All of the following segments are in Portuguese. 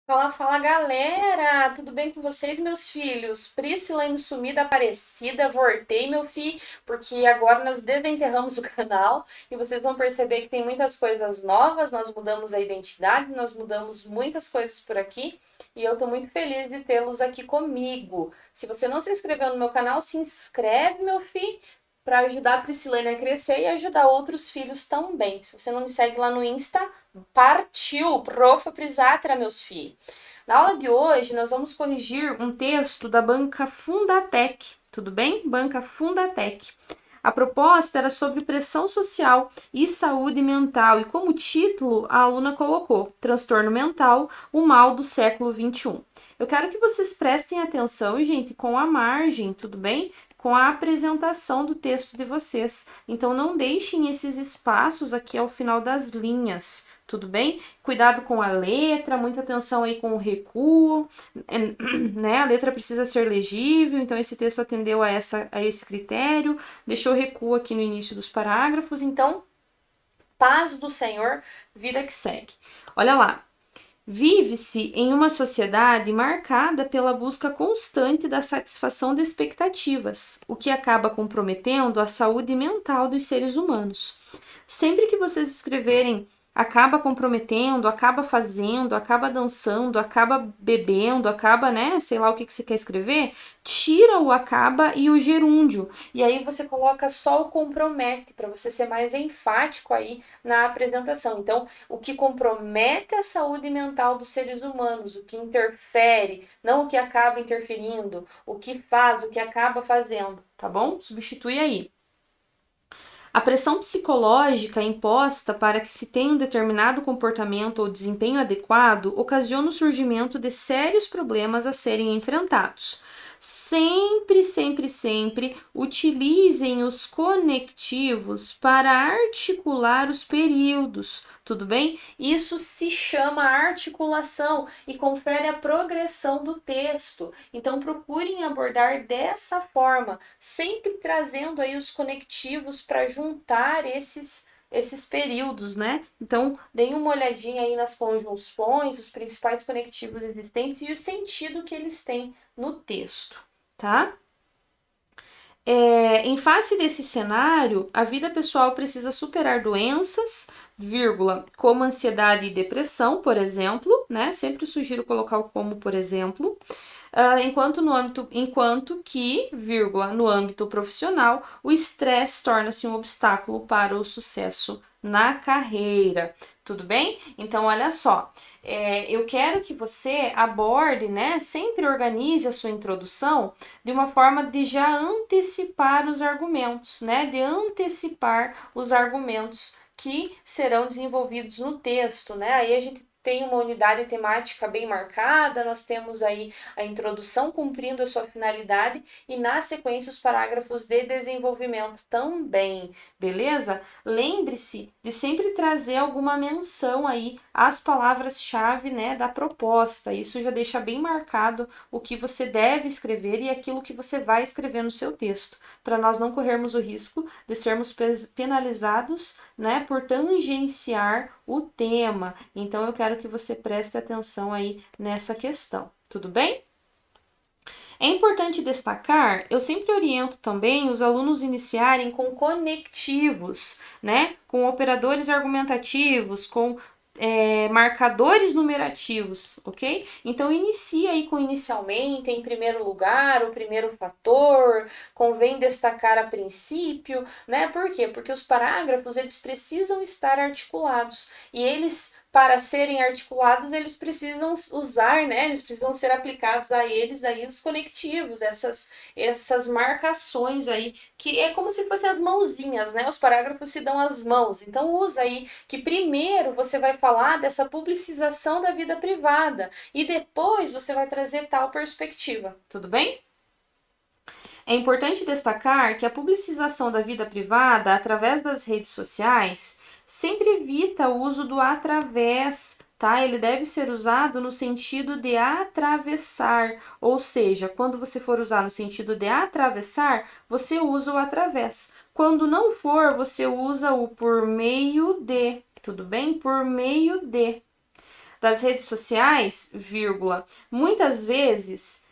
Fala, fala galera! Tudo bem com vocês, meus filhos? Priscila sumida, aparecida, voltei, meu filho, porque agora nós desenterramos o canal e vocês vão perceber que tem muitas coisas novas. Nós mudamos a identidade, nós mudamos muitas coisas por aqui e eu tô muito feliz de tê-los aqui comigo. Se você não se inscreveu no meu canal, se inscreve, meu filho, para ajudar a Priscilene a crescer e ajudar outros filhos também. Se você não me segue lá no Insta, partiu! Profa Prisátera, meus filhos. Na aula de hoje, nós vamos corrigir um texto da banca Fundatec, tudo bem? Banca Fundatec. A proposta era sobre pressão social e saúde mental, e como título, a aluna colocou Transtorno Mental, o mal do século XXI. Eu quero que vocês prestem atenção, gente, com a margem, tudo bem? Com a apresentação do texto de vocês. Então, não deixem esses espaços aqui ao final das linhas, tudo bem? Cuidado com a letra, muita atenção aí com o recuo, né? A letra precisa ser legível, então esse texto atendeu a esse critério, deixou recuo aqui no início dos parágrafos, então, paz do Senhor, vida que segue. Olha lá. Vive-se em uma sociedade marcada pela busca constante da satisfação de expectativas, o que acaba comprometendo a saúde mental dos seres humanos. Sempre que vocês escreverem acaba comprometendo, acaba fazendo, acaba dançando, acaba bebendo, acaba, né, sei lá o que você quer escrever, tira o acaba e o gerúndio. E aí você coloca só o compromete, para você ser mais enfático aí na apresentação. Então, o que compromete a saúde mental dos seres humanos, o que interfere, não o que acaba interferindo, o que faz, o que acaba fazendo, tá bom? Substitui aí. A pressão psicológica imposta para que se tenha um determinado comportamento ou desempenho adequado ocasiona o surgimento de sérios problemas a serem enfrentados. Sempre, sempre, sempre utilizem os conectivos para articular os períodos, tudo bem? Isso se chama articulação e confere a progressão do texto. Então procurem abordar dessa forma, sempre trazendo aí os conectivos para juntar esses períodos, né? Então, deem uma olhadinha aí nas conjunções, os principais conectivos existentes e o sentido que eles têm no texto, tá? Em face desse cenário, a vida pessoal precisa superar doenças, vírgula, como ansiedade e depressão, por exemplo, né? Sempre sugiro colocar o como, por exemplo, enquanto que, vírgula, no âmbito profissional, o estresse torna-se um obstáculo para o sucesso na carreira. Tudo bem? Então, olha só, eu quero que você aborde, né? Sempre organize a sua introdução de uma forma de já antecipar os argumentos, né? De antecipar os argumentos que serão desenvolvidos no texto, né? Aí a gente tem uma unidade temática bem marcada, nós temos aí a introdução cumprindo a sua finalidade e na sequência os parágrafos de desenvolvimento também, beleza? Lembre-se de sempre trazer alguma menção aí às palavras-chave, né, da proposta. Isso já deixa bem marcado o que você deve escrever e aquilo que você vai escrever no seu texto, para nós não corrermos o risco de sermos penalizados, né, por tangenciar o tema. Então eu quero que você preste atenção aí nessa questão, tudo bem? É importante destacar, eu sempre oriento também os alunos iniciarem com conectivos, né? Com operadores argumentativos, com marcadores numerativos, ok? Então inicia aí com inicialmente, em primeiro lugar, o primeiro fator, convém destacar a princípio, né? Por quê? Porque os parágrafos eles precisam estar articulados e eles para serem articulados, eles precisam usar, né? Eles precisam ser aplicados a eles aí os conectivos, essas marcações aí, que é como se fossem as mãozinhas, né? Os parágrafos se dão as mãos. Então usa aí que primeiro você vai falar dessa publicização da vida privada e depois você vai trazer tal perspectiva. Tudo bem? É importante destacar que a publicização da vida privada através das redes sociais sempre evita o uso do através, tá? Ele deve ser usado no sentido de atravessar, ou seja, quando você for usar no sentido de atravessar, você usa o através. Quando não for, você usa o por meio de, tudo bem? Por meio de. das redes sociais, vírgula, muitas vezes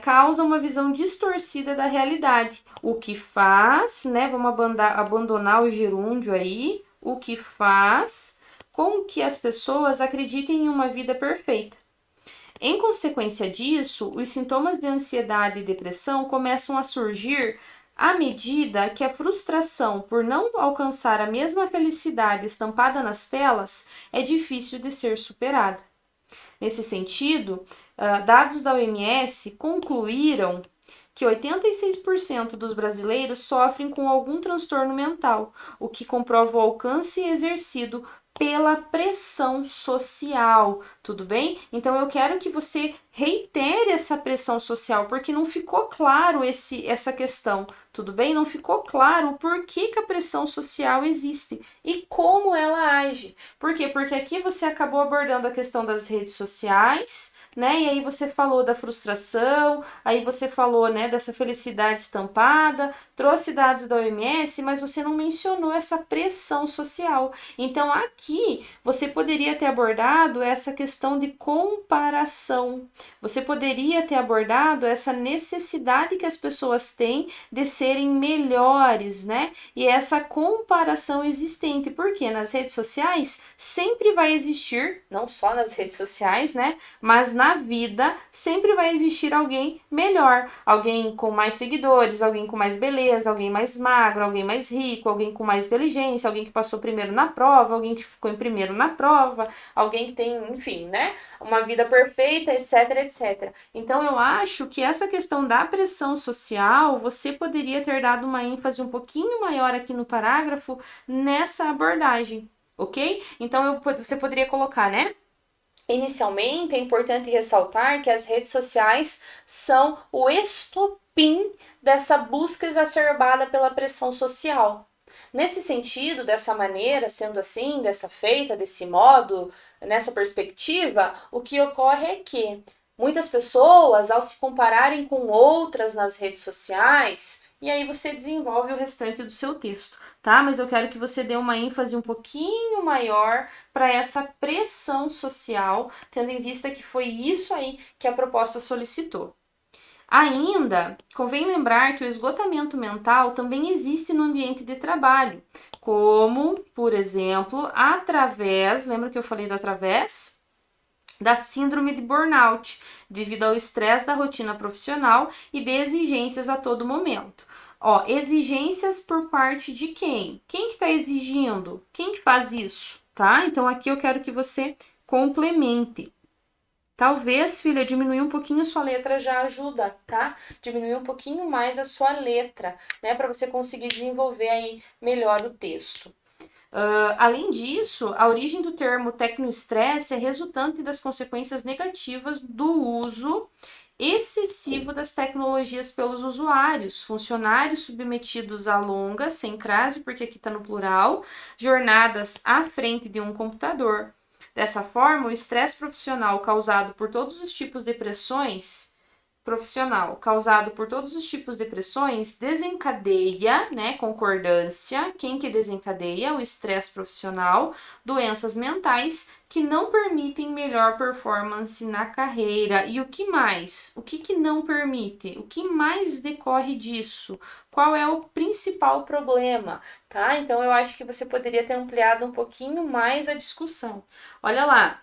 causa uma visão distorcida da realidade, o que faz, né, vamos abandonar o gerúndio aí, o que faz com que as pessoas acreditem em uma vida perfeita. Em consequência disso, os sintomas de ansiedade e depressão começam a surgir à medida que a frustração por não alcançar a mesma felicidade estampada nas telas é difícil de ser superada. Nesse sentido, dados da OMS concluíram que 86% dos brasileiros sofrem com algum transtorno mental, o que comprova o alcance exercido pela pressão social, tudo bem? Então eu quero que você reitere essa pressão social, porque não ficou claro essa questão, tudo bem? Não ficou claro o porquê que a pressão social existe e como ela age. Por quê? Porque aqui você acabou abordando a questão das redes sociais, né? E aí você falou da frustração, aí você falou, né, dessa felicidade estampada, trouxe dados da OMS, mas você não mencionou essa pressão social. Então aqui você poderia ter abordado essa questão de comparação. Você poderia ter abordado essa necessidade que as pessoas têm de serem melhores, né? E essa comparação existente, porque nas redes sociais sempre vai existir, não só nas redes sociais, né? Mas na vida sempre vai existir alguém melhor, alguém com mais seguidores, alguém com mais beleza, alguém mais magro, alguém mais rico, alguém com mais inteligência, alguém que passou primeiro na prova, alguém que ficou em primeiro na prova, alguém que tem, enfim, né, uma vida perfeita, etc, etc. Então eu acho que essa questão da pressão social, você poderia ter dado uma ênfase um pouquinho maior aqui no parágrafo nessa abordagem, ok? Então você poderia colocar, né? Inicialmente, é importante ressaltar que as redes sociais são o estopim dessa busca exacerbada pela pressão social. Nesse sentido, dessa maneira, sendo assim, dessa feita, desse modo, nessa perspectiva, o que ocorre é que muitas pessoas, ao se compararem com outras nas redes sociais, e aí você desenvolve o restante do seu texto, tá? Mas eu quero que você dê uma ênfase um pouquinho maior para essa pressão social, tendo em vista que foi isso aí que a proposta solicitou. Ainda, convém lembrar que o esgotamento mental também existe no ambiente de trabalho, como, por exemplo, lembra que eu falei do através? Da síndrome de burnout, devido ao estresse da rotina profissional e de exigências a todo momento. Ó, exigências por parte de quem? Quem que está exigindo? Quem que faz isso, tá? Então aqui eu quero que você complemente. Talvez, filha, diminuir um pouquinho sua letra já ajuda, tá? Diminuir um pouquinho mais a sua letra, né? Para você conseguir desenvolver aí melhor o texto. Além disso, a origem do termo tecnoestresse é resultante das consequências negativas do uso excessivo das tecnologias pelos usuários, funcionários submetidos a longas, sem crase, porque aqui está no plural, jornadas à frente de um computador. Dessa forma, o estresse profissional causado por todos os tipos de pressões desencadeia, né, concordância, quem que desencadeia? O estresse profissional, doenças mentais que não permitem melhor performance na carreira. E o que mais? O que não permite? O que mais decorre disso? Qual é o principal problema? Tá? Então eu acho que você poderia ter ampliado um pouquinho mais a discussão. Olha lá,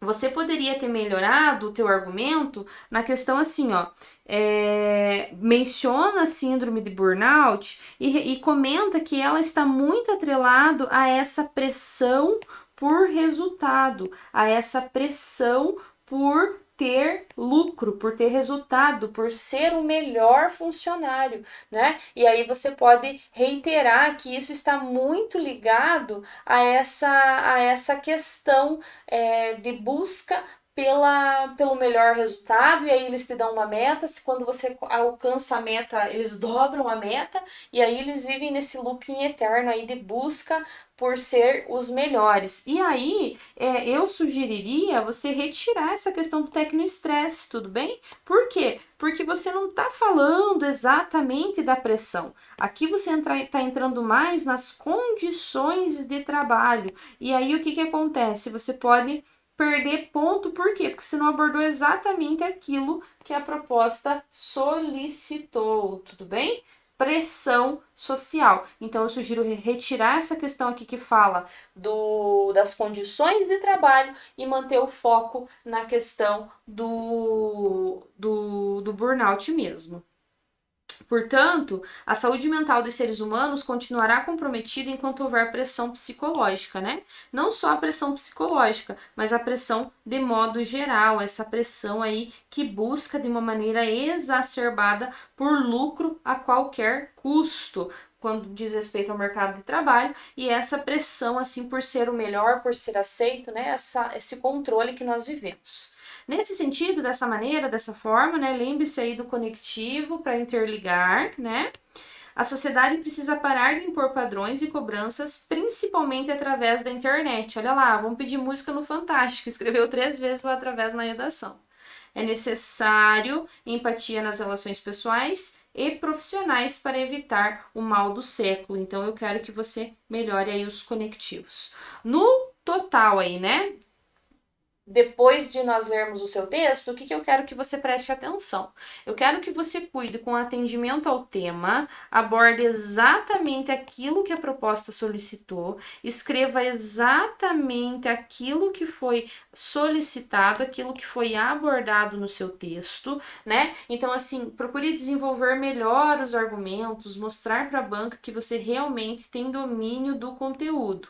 você poderia ter melhorado o teu argumento na questão assim, ó, menciona a síndrome de burnout e comenta que ela está muito atrelado a essa pressão por resultado, a essa pressão por ter lucro, por ter resultado, por ser o melhor funcionário, né? E aí você pode reiterar que isso está muito ligado a essa questão de busca pelo melhor resultado, e aí eles te dão uma meta, se quando você alcança a meta, eles dobram a meta, e aí eles vivem nesse looping eterno aí de busca por ser os melhores. E aí, eu sugeriria você retirar essa questão do tecnoestresse, tudo bem? Por quê? Porque você não está falando exatamente da pressão. Aqui você está entrando mais nas condições de trabalho. E aí, o que acontece? Você pode perder ponto, por quê? Porque você não abordou exatamente aquilo que a proposta solicitou, tudo bem? Pressão social. Então, eu sugiro retirar essa questão aqui que fala das condições de trabalho e manter o foco na questão do burnout mesmo. Portanto, a saúde mental dos seres humanos continuará comprometida enquanto houver pressão psicológica, né? Não só a pressão psicológica, mas a pressão de modo geral, essa pressão aí que busca de uma maneira exacerbada por lucro a qualquer custo, quando diz respeito ao mercado de trabalho, e essa pressão, assim, por ser o melhor, por ser aceito, né? Esse controle que nós vivemos. Nesse sentido, dessa maneira, dessa forma, né, lembre-se aí do conectivo para interligar, né? A sociedade precisa parar de impor padrões e cobranças, principalmente através da internet. Olha lá, vamos pedir música no Fantástico, escreveu 3 vezes lá através na redação. É necessário empatia nas relações pessoais e profissionais para evitar o mal do século. Então, eu quero que você melhore aí os conectivos. No total aí, né? Depois de nós lermos o seu texto, o que eu quero que você preste atenção? Eu quero que você cuide com atendimento ao tema, aborde exatamente aquilo que a proposta solicitou, escreva exatamente aquilo que foi solicitado, aquilo que foi abordado no seu texto, né? Então, assim, procure desenvolver melhor os argumentos, mostrar para a banca que você realmente tem domínio do conteúdo.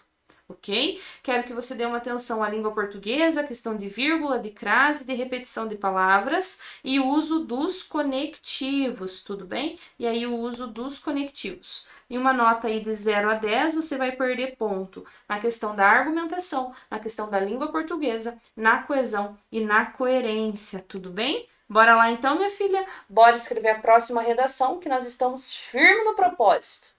Ok? Quero que você dê uma atenção à língua portuguesa, questão de vírgula, de crase, de repetição de palavras e uso dos conectivos, tudo bem? E aí o uso dos conectivos. Em uma nota aí de 0 a 10, você vai perder ponto na questão da argumentação, na questão da língua portuguesa, na coesão e na coerência, tudo bem? Bora lá então, minha filha? Bora escrever a próxima redação, que nós estamos firmes no propósito.